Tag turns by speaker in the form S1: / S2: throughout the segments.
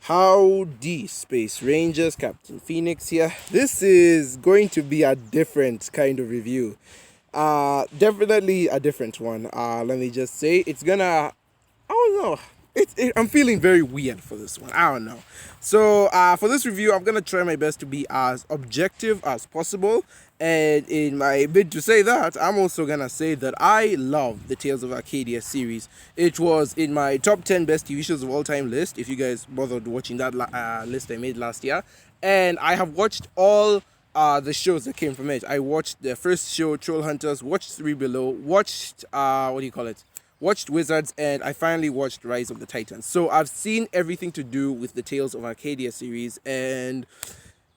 S1: Howdy, Space Rangers, Captain Phoenix here. This is going to be a different kind of review. Definitely a different one. Let me just say, I don't know. I'm feeling very weird for this one. I don't know. So, for this review, I'm gonna try my best to be as objective as possible. And in my bid to say that, I'm also gonna say that I love the Tales of Arcadia series. It was in my top 10 best TV shows of all time list, if you guys bothered watching that list I made last year. And I have watched all the shows that came from it. I watched the first show, Trollhunters, watched Three Below, watched, watched Wizards, and I finally watched Rise of the Titans. So I've seen everything to do with the Tales of Arcadia series, and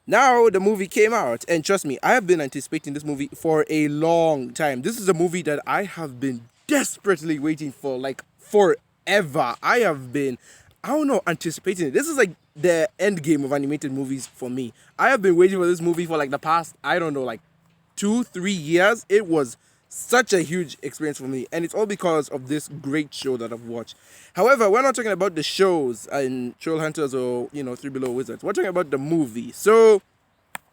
S1: now the movie came out, and trust me, I have been anticipating this movie for a long time. This is a movie that I have been desperately waiting for, like, forever. I don't know, anticipating it. This is like the end game of animated movies for me. I have been waiting for this movie for like the past, I don't know, like 2-3 years. It was such a huge experience for me, and it's all because of this great show that I've watched. However, we're not talking about the shows in Trollhunters or Three Below Wizards. We're talking about the movie. So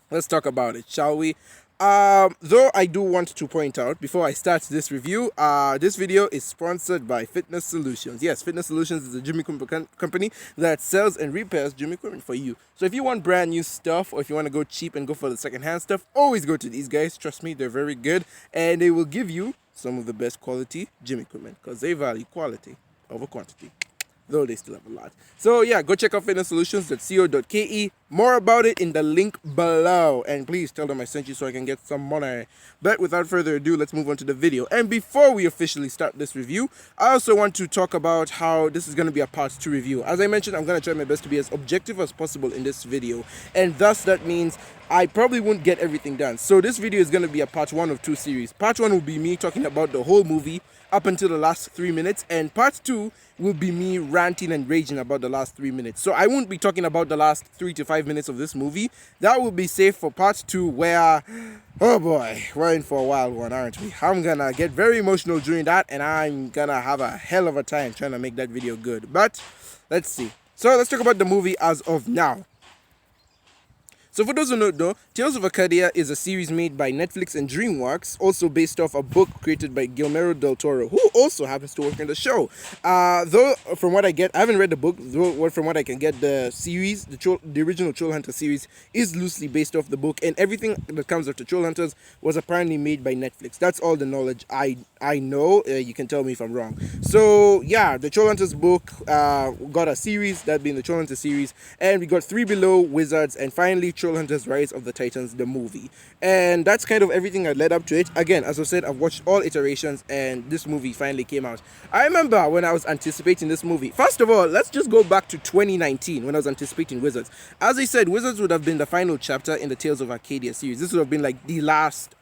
S1: let's talk about it, shall we? Though I do want to point out before I start this review, this video is sponsored by Fitness Solutions. Yes, Fitness Solutions is a gym equipment company that sells and repairs gym equipment for you. So if you want brand new stuff, or if you want to go cheap and go for the second-hand stuff, always go to these guys. Trust me, they're very good, and they will give you some of the best quality gym equipment because they value quality over quantity, though they still have a lot. So yeah, go check out fitnesssolutions.co.ke. More about it in the link below, and please tell them I sent you so I can get some money. But without further ado, let's move on to the video. And before we officially start this review, I also want to talk about how this is going to be a part 2 review. As I mentioned, I'm going to try my best to be as objective as possible in this video, and thus that means I probably won't get everything done. So this video is going to be a part 1 of 2 series. Part 1 will be me talking about the whole movie up until the last 3 minutes, and part 2 will be me ranting and raging about the last 3 minutes. So I won't be talking about the last 3 to 5 minutes of this movie. That will be safe for part 2, where, oh boy, we're in for a wild one, aren't we? I'm gonna get very emotional during that, and I'm gonna have a hell of a time trying to make that video good. But let's see. So let's talk about the movie as of now. So for those who don't know, Tales of Arcadia is a series made by Netflix and DreamWorks, also based off a book created by Guillermo del Toro, who also happens to work in the show. Though from what I get, I haven't read the book, though from what I can get, the series, the original Trollhunters series is loosely based off the book, and everything that comes after Trollhunters was apparently made by Netflix. That's all the knowledge I know. You can tell me if I'm wrong. So yeah, the Trollhunters book got a series, that being the Trollhunters series, and we got Three Below, Wizards, and finally Trollhunters Rise of the Titans, the movie. And that's kind of everything that led up to it. Again, as I said, I've watched all iterations, and this movie finally came out. I remember when I was anticipating this movie. First of all, let's just go back to 2019 when I was anticipating Wizards. As I said, Wizards would have been the final chapter in the Tales of Arcadia series. This would have been like the last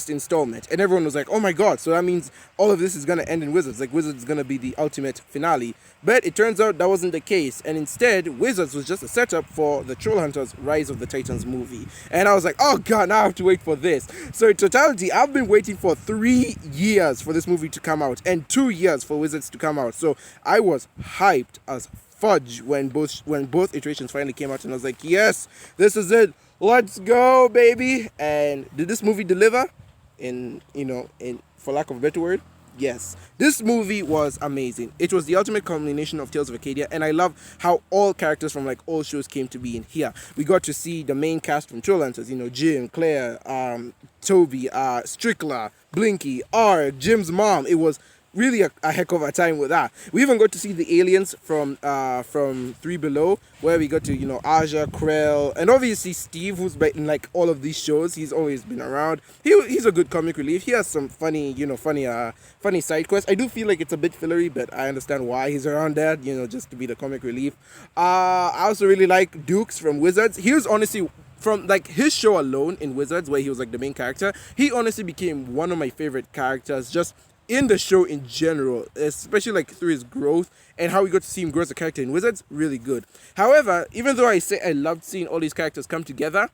S1: installment, and everyone was like, oh my god, so that means all of this is going to end in Wizards, like Wizards is going to be the ultimate finale. But it turns out that wasn't the case, and instead Wizards was just a setup for the Trollhunters Rise of the Titans movie. And I was like, oh god, now I have to wait for this. So in totality, I've been waiting for 3 years for this movie to come out, and 2 years for Wizards to come out. So I was hyped as fudge when both iterations finally came out, and I was like, yes, this is it. Let's go, baby. And did this movie deliver? In for lack of a better word, yes. This movie was amazing. It was the ultimate culmination of Tales of Arcadia, and I love how all characters from like all shows came to be in here. We got to see the main cast from Trollhunters, Jim, Claire, Toby, Strickler, Blinky, Jim's mom. It was really a heck of a time with that. We even got to see the aliens from Three Below, where we got to Aja, Krell, and obviously Steve, who's been in like all of these shows. He's always been around. He's a good comic relief. He has some funny side quests. I do feel like it's a bit fillery, but I understand why he's around there, just to be the comic relief. I also really like Dukes from Wizards. He was honestly, from like his show alone in Wizards, where he was like the main character, he honestly became one of my favorite characters just in the show in general, especially like through his growth and how we got to see him grow as a character in Wizards. Really good. However, even though I say I loved seeing all these characters come together,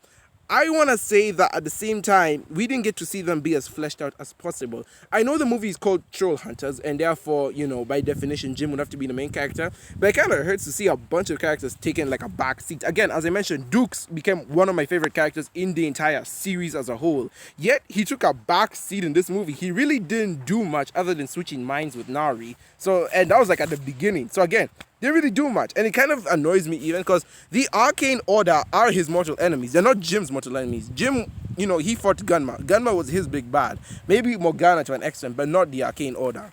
S1: I want to say that at the same time, we didn't get to see them be as fleshed out as possible. I know the movie is called Trollhunters, and therefore, by definition, Jim would have to be the main character, but it kind of hurts to see a bunch of characters taking like a back seat. Again, as I mentioned, Dukes became one of my favorite characters in the entire series as a whole, yet he took a back seat in this movie. He really didn't do much other than switching minds with Nari. And that was like at the beginning. So again, they really do much, and it kind of annoys me even because the Arcane Order are his mortal enemies. They're not Jim's mortal enemies. Jim, he fought Gunma. Gunma was his big bad. Maybe Morgana to an extent, but not the Arcane Order.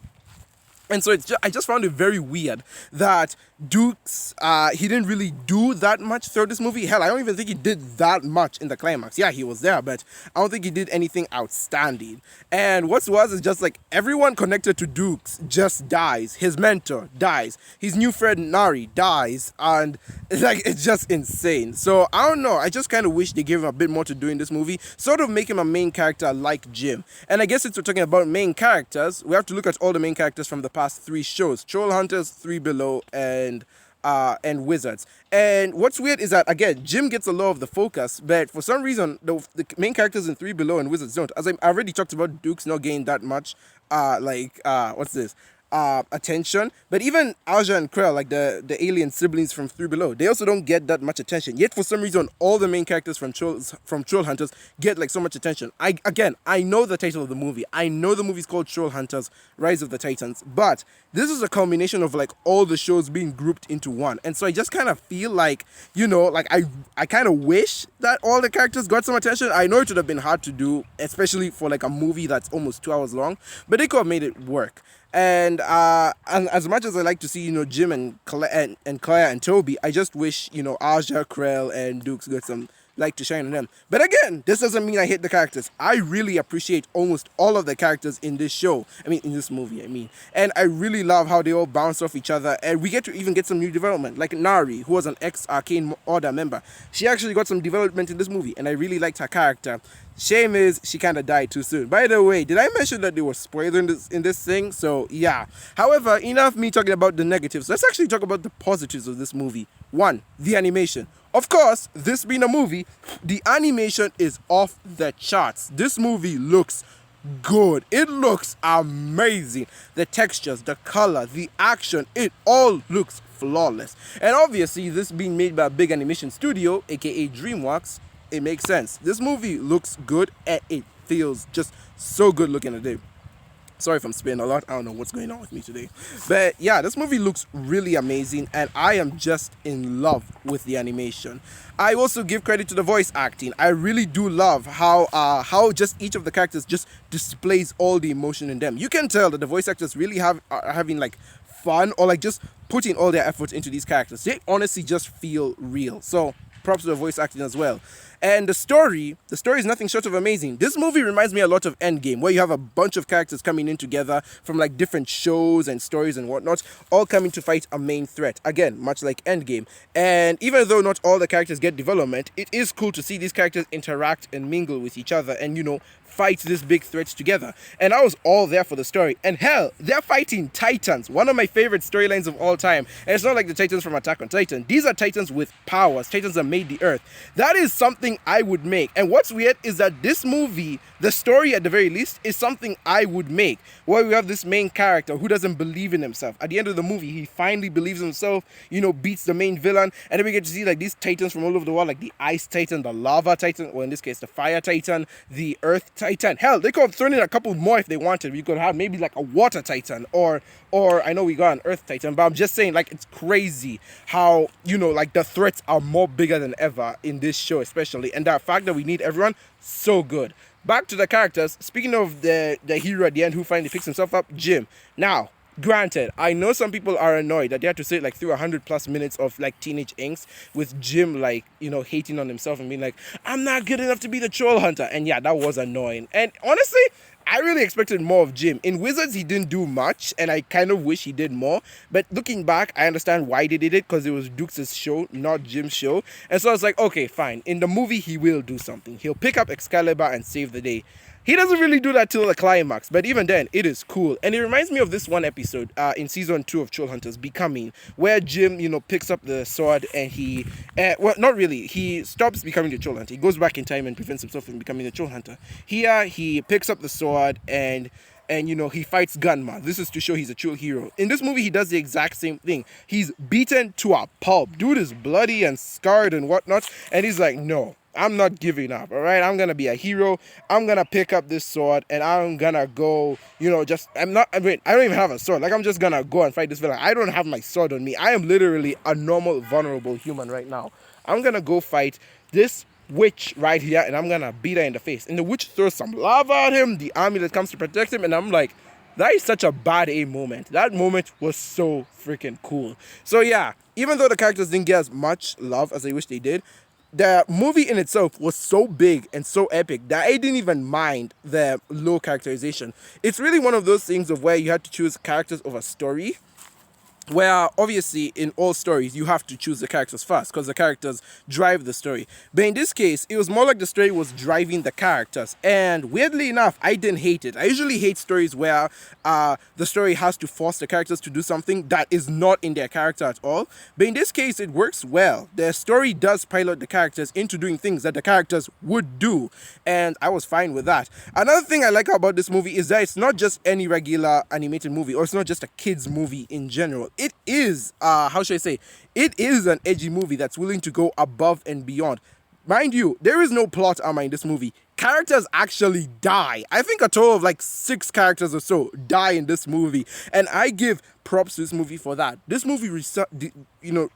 S1: And so I just found it very weird that Dukes, he didn't really do that much throughout this movie. Hell, I don't even think he did that much in the climax. Yeah, he was there, but I don't think he did anything outstanding. And what's worse is just like everyone connected to Dukes just dies. His mentor dies. His new friend Nari dies. And it's just insane. So I don't know. I just kind of wish they gave him a bit more to do in this movie. Sort of make him a main character like Jim. And I guess since we're talking about main characters, we have to look at all the main characters from the past 3 shows: Trollhunters, 3 Below, and Wizards. And what's weird is that, again, Jim gets a lot of the focus, but for some reason the main characters in 3 Below and Wizards don't. As I already talked about, Duke's not getting that much attention, but even Alja and Krell, like the alien siblings from 3 Below, they also don't get that much attention. Yet for some reason, all the main characters from Trollhunters get like so much attention. I know the title of the movie. I know the movie's called Trollhunters: Rise of the Titans, but this is a culmination of like all the shows being grouped into one. And so I just kind of feel like, I kind of wish that all the characters got some attention. I know it would have been hard to do, especially for like a movie that's almost 2 hours long, but they could have made it work. And as much as I like to see, Jim and Claire and Toby, I just wish, Aja, Krell, and Dukes got some light to shine on them. But again, this doesn't mean I hate the characters. I really appreciate almost all of the characters in this show. In this movie, And I really love how they all bounce off each other. And we get to even get some new development. Like Nari, who was an ex-Arcane Order member. She actually got some development in this movie. And I really liked her character. Shame is she kind of died too soon. By the way, did I mention that there were spoilers in this thing? So yeah. However, enough me talking about the negatives. Let's actually talk about the positives of this movie. 1, the animation. Of course, this being a movie, the animation is off the charts. This movie looks good. It looks amazing. The textures, the color, the action, it all looks flawless. And obviously, this being made by a big animation studio, aka DreamWorks, it makes sense. This movie looks good and it feels just so good looking at it. Sorry if I'm spitting a lot. I don't know what's going on with me today. But yeah, this movie looks really amazing and I am just in love with the animation. I also give credit to the voice acting. I really do love how just each of the characters just displays all the emotion in them. You can tell that the voice actors really are having like fun or like just putting all their efforts into these characters. They honestly just feel real. So props to the voice acting as well. And the story is nothing short of amazing. This movie reminds me a lot of Endgame, where you have a bunch of characters coming in together from like different shows and stories and whatnot, all coming to fight a main threat. Again, much like Endgame. And even though not all the characters get development, it is cool to see these characters interact and mingle with each other and, fight this big threat together. And I was all there for the story. And hell, they're fighting Titans, one of my favorite storylines of all time. And it's not like the Titans from Attack on Titan. These are Titans with powers, Titans that made the earth. That is something I would make. And what's weird is that this movie, the story at the very least, is something I would make, where we have this main character who doesn't believe in himself. At the end of the movie, he finally believes in himself, beats the main villain, and then we get to see like these Titans from all over the world, like the Ice Titan, the Lava Titan, or in this case, the Fire Titan, the Earth Titan. Hell, they could have thrown in a couple more if they wanted. We could have maybe like a Water Titan, or I know we got an Earth Titan, but I'm just saying, like, it's crazy how, like the threats are more bigger than ever in this show, especially, and that fact that we need everyone, so good. Back to the characters. Speaking of the hero at the end who finally picks himself up, Jim. Now, granted, I know some people are annoyed that they had to sit like through 100+ minutes of like teenage angst with Jim like, hating on himself and being like, I'm not good enough to be the troll hunter. And yeah, that was annoying. And honestly, I really expected more of Jim. In Wizards, he didn't do much, and I kind of wish he did more. But looking back, I understand why they did it, because it was Dukes' show, not Jim's show. And so I was like, okay, fine. In the movie, he will do something. He'll pick up Excalibur and save the day. He doesn't really do that till the climax, but even then, it is cool. And it reminds me of this one episode in season 2 of Trollhunters, Becoming, where Jim, picks up the sword and he, well, not really, he stops becoming the Trollhunter. He goes back in time and prevents himself from becoming the Trollhunter. Here, he picks up the sword and he fights Gunma. This is to show he's a true hero. In this movie, he does the exact same thing. He's beaten to a pulp. Dude is bloody and scarred and whatnot, and he's like, no, I'm not giving up, all right? I'm going to be a hero. I'm going to pick up this sword, and I'm going to go, I don't even have a sword. Like, I'm just going to go and fight this villain. I don't have my sword on me. I am literally a normal, vulnerable human right now. I'm going to go fight this witch right here, and I'm going to beat her in the face. And the witch throws some lava at him, the army that comes to protect him, and I'm like, that is such a bad A moment. That moment was so freaking cool. So, yeah, even though the characters didn't get as much love as I wish they did, the movie in itself was so big and so epic that I didn't even mind the low characterization. It's really one of those things of where you had to choose characters over story, where obviously in all stories you have to choose the characters first because the characters drive the story. But in this case, it was more like the story was driving the characters. And weirdly enough, I didn't hate it. I usually hate stories where the story has to force the characters to do something that is not in their character at all. But in this case, it works well. The story does pilot the characters into doing things that the characters would do. And I was fine with that. Another thing I like about this movie is that it's not just any regular animated movie, or it's not just a kids movie in general. It is, how should I say, it is an edgy movie that's willing to go above and beyond. Mind you, there is no plot armor in this movie. Characters actually die. I think a total of like 6 characters or so die in this movie. And I give props to this movie for that. This movie,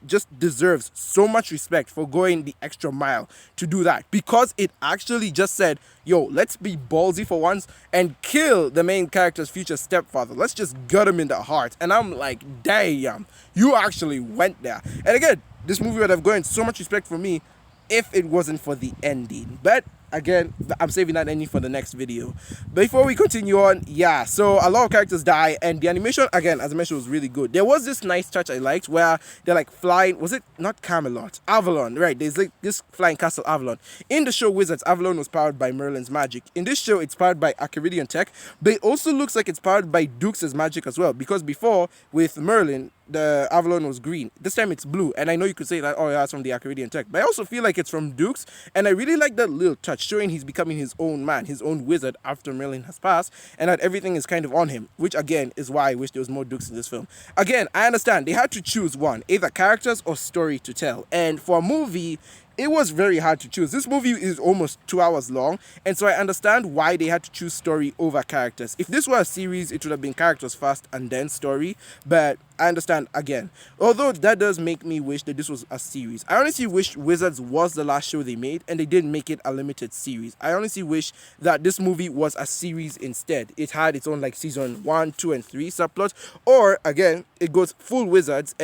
S1: just deserves so much respect for going the extra mile to do that. Because it actually just said, yo, let's be ballsy for once and kill the main character's future stepfather. Let's just gut him in the heart. And I'm like, damn, you actually went there. And again, this movie would have gotten so much respect for me if it wasn't for the ending. But again, I'm saving that ending for the next video. Before we continue on, yeah, so a lot of characters die, and the animation, again, as I mentioned, was really good. There was this nice touch I liked where they're like flying, was it not Camelot? Avalon, right? There's like this flying castle Avalon. In the show Wizards, Avalon was powered by Merlin's magic. In this show, it's powered by Acaridian tech, but it also looks like it's powered by Dukes' magic as well, because before, with Merlin, the Avalon was green. This time it's blue, and I know you could say that, oh yeah, it's from the Acaridian tech, but I also feel like it's from Dukes, and I really like that little touch, showing he's becoming his own man, his own wizard after Merlin has passed, and that everything is kind of on him, which again is why I wish there was more Dukes in this film. Again, I understand they had to choose one, either characters or story to tell, and for a movie, it was very hard to choose. This movie is almost 2 hours long, and so I understand why they had to choose story over characters. If this were a series, it would have been characters first and then story, but I understand again. Although that does make me wish that this was a series. I honestly wish Wizards was the last show they made, and they didn't make it a limited series. I honestly wish that this movie was a series instead. It had its own like season 1, 2, and 3 subplot, or again, it goes full Wizards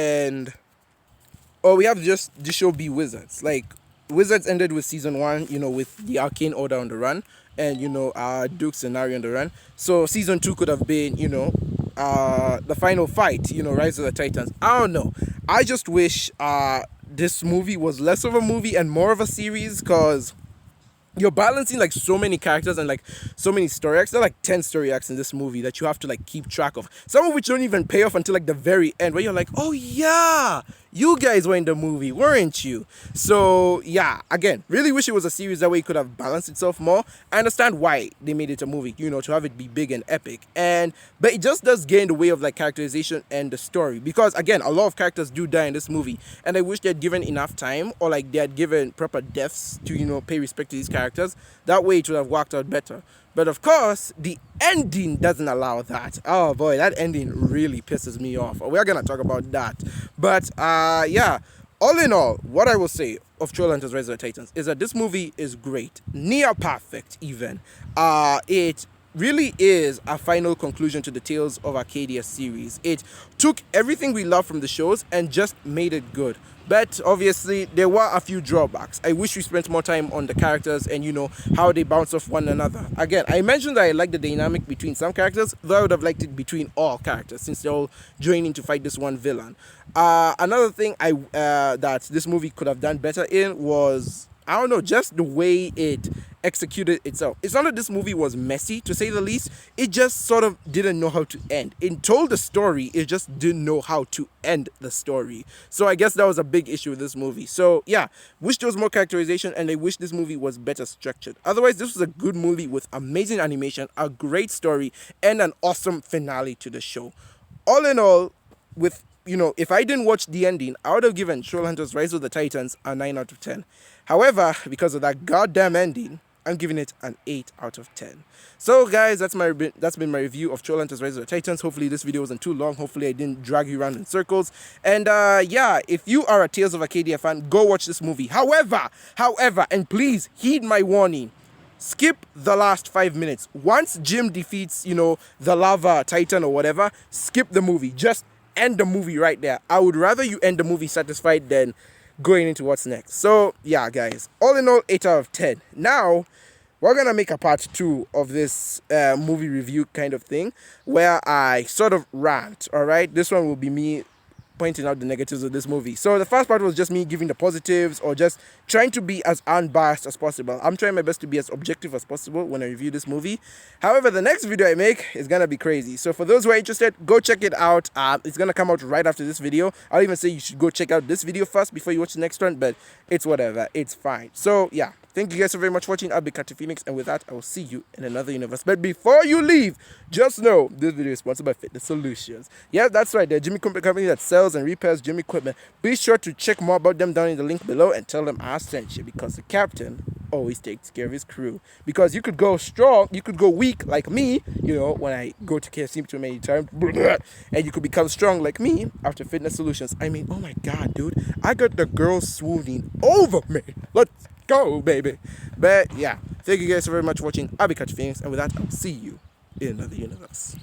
S1: or we have just the show be Wizards. Like, Wizards ended with season 1, with the Arcane Order on the run, and, Duke's scenario on the run. So season 2 could have been, the final fight, Rise of the Titans. I don't know. I just wish this movie was less of a movie and more of a series, because you're balancing like so many characters and like so many story arcs. There are like 10 story arcs in this movie that you have to like keep track of. Some of which don't even pay off until like the very end, where you're like, oh yeah, you guys were in the movie, weren't you? So yeah, again, really wish it was a series, that way it could have balanced itself more. I understand why they made it a movie, to have it be big and epic. But it just does get in the way of like characterization and the story, because again, a lot of characters do die in this movie, and I wish they had given enough time, or like they had given proper deaths to pay respect to these characters. That way it would have worked out better. But of course, the ending doesn't allow that. Oh boy, that ending really pisses me off. We're gonna talk about that. But yeah, all in all, what I will say of Trollhunters Rise of the Titans is that this movie is great, near perfect even. It really is a final conclusion to the Tales of Arcadia series. It took everything we love from the shows and just made it good. But obviously, there were a few drawbacks. I wish we spent more time on the characters and, how they bounce off one another. Again, I mentioned that I like the dynamic between some characters, though I would have liked it between all characters, since they're all joining to fight this one villain. Another thing that this movie could have done better in was, I don't know, just the way it executed itself. It's not that this movie was messy, to say the least. It just sort of didn't know how to end. It told the story, it just didn't know how to end the story. So I guess that was a big issue with this movie. So yeah, wish there was more characterization, and I wish this movie was better structured. Otherwise, this was a good movie with amazing animation, a great story, and an awesome finale to the show. All in all, with, you know, if I didn't watch the ending, I would have given Trollhunters Rise of the Titans a 9 out of 10. However, because of that goddamn ending, I'm giving it an 8 out of 10. So guys, that's been my review of Trollhunters Rise of the Titans. Hopefully this video wasn't too long. Hopefully I didn't drag you around in circles. And yeah, if you are a Tales of Arcadia fan, go watch this movie. However, and please heed my warning, skip the last 5 minutes. Once Jim defeats, you know, the lava titan or whatever, skip the movie. Just end the movie right there. I would rather you end the movie satisfied than going into what's next. So yeah, guys, all in all, 8 out of 10. Now we're gonna make a part 2 of this movie review kind of thing, where I sort of rant. All right, this one will be me pointing out the negatives of this movie. So the first part was just me giving the positives, or just trying to be as unbiased as possible. I'm trying my best to be as objective as possible when I review this movie. However, the next video I make is gonna be crazy. So for those who are interested, go check it out. It's gonna come out right after this video. I'll even say you should go check out this video first before you watch the next one, but it's whatever, it's fine. So yeah, thank you guys so very much for watching. I'll be Captain Phoenix, and with that, I will see you in another universe. But before you leave, just know this video is sponsored by Fitness Solutions. Yeah, that's right. They're a gym equipment company that sells and repairs gym equipment. Be sure to check more about them down in the link below, and tell them I sent you, because the captain always takes care of his crew. Because you could go strong, you could go weak like me, you know, when I go to KFC too many times, and you could become strong like me after Fitness Solutions. I mean, oh my god, dude, I got the girls swooning over me. Let's go, baby. But yeah, thank you guys so very much for watching. I'll be Captain Phoenix, and with that, I'll see you in another universe.